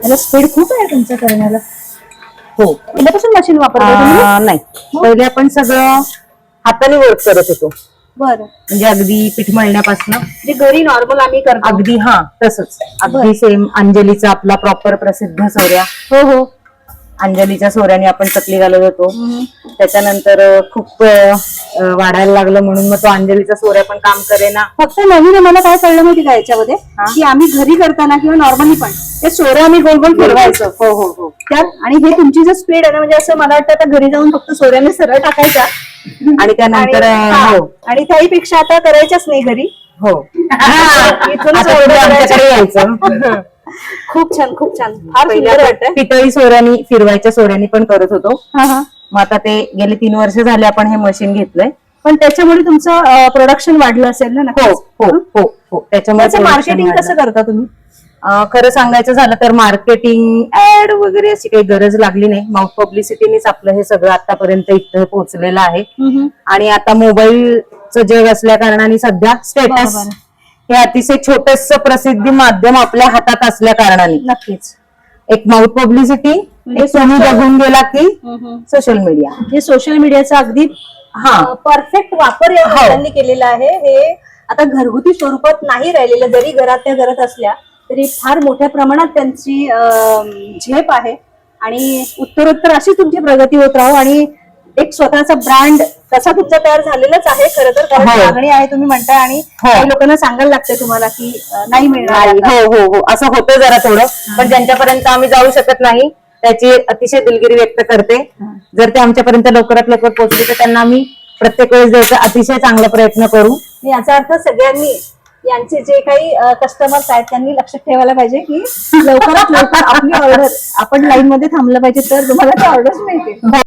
त्याला स्पीड खूप आहे तुमच्या करण्याला. हो. पहिल्यापासून मशीन वापरता तुम्ही? नाही, पहिले आपण सगळं हाताने वर्क करत होतो. बरं. म्हणजे अगदी पीठ मळण्यापासून जे घरी नॉर्मल आम्ही करतो. अगदी तसंच अगदी सेम. अंजलीचा आपला प्रॉपर प्रसिद्ध सोऱ्या. हो हो. अंजलीच्या सोऱ्याने आपण चकली घालत होतो. त्याच्यानंतर खूप वाढायला लागलं म्हणून मग तो अंजलीचा सोऱ्या पण काम करेना. फक्त नवीन मला काय कळलं माहिती का याच्यामध्ये, की आम्ही घरी करताना किंवा नॉर्मली पण ते सोऱ्या आम्ही गोल गोल फिरवायचं. हो हो हो. त्यात आणि हे तुमची जर स्पीड आहे ना, म्हणजे असं मला वाटतं आता घरी जाऊन फक्त सोऱ्याने सरळ टाकायचा आणि त्यानंतर हो. आणि त्याहीपेक्षा आता करायच्याच नाही घरी. हो. इथूनच आता तुम्ही आमच्याकडे यायचं. खूप छान खूप छान. फार पहिल्या सुंदर वाटतं. पितळी सोऱ्यानी फिरवायच्या सोऱ्यानी पण करत होतो. हा हा. मग आता ते गेले 3 वर्ष झाले आपण हे मशीन घेतलंय. पण त्याच्यामुळे तुमचं प्रोडक्शन वाढलं असेल ना? हो हो हो हो. त्याच्यामुळे मार्केटिंग कसं करता तुम्ही? खरं सांगायचं झालं तर मार्केटिंग ऍड वगैरे अशी काही गरज लागली नाही. माउथ पब्लिसिटीनेच आपलं हे सगळं आतापर्यंत इथं पोहोचलेलं आहे. आणि आता मोबाईलचं जग असल्या कारणाने सध्या स्टेटस हे अतिशय छोटस प्रसिद्धी माध्यम आपल्या हातात असल्या कारणाने नक्कीच एक माउथ पब्लिसिटी तुम्ही बघून गेला की सोशल मीडिया. हे सोशल मीडियाचा अगदी परफेक्ट वापर या लोकांनी केलेला आहे. हे आता घरगुती स्वरूपात नाही राहिलेलं. जरी घरातल्या घरात असल्या तरी फार मोठ्या प्रमाणात त्यांची झेप आहे आणि उत्तरोत्तर अशी तुमची प्रगती होत राहू. आणि एक स्वतःचा ब्रँड तसा तुमचा तयार झालेलाच आहे खरं तर, कारण मागणी आहे तुम्ही म्हणताय आणि काही लोकांना सांगायला लागतंय तुम्हाला की नाही मिळणार. हो हो हो. असं होतं जरा थोडं, पण ज्यांच्यापर्यंत आम्ही जाऊ शकत नाही त्याची अतिशय दिलगिरी व्यक्त करते. जर ते आमच्यापर्यंत लवकरात लवकर पोहोचले तर त्यांना आम्ही प्रत्येक वेळेस द्यायचा अतिशय चांगला प्रयत्न करू. याचा अर्थ सगळ्यांनी यांचे जे काही कस्टमर्स आहेत त्यांनी लक्षात ठेवायला पाहिजे की लवकरात लवकर आपली ऑर्डर आपण लाईन मध्ये थांबलं पाहिजे तर तुम्हाला ते ऑर्डर्स मिळतील.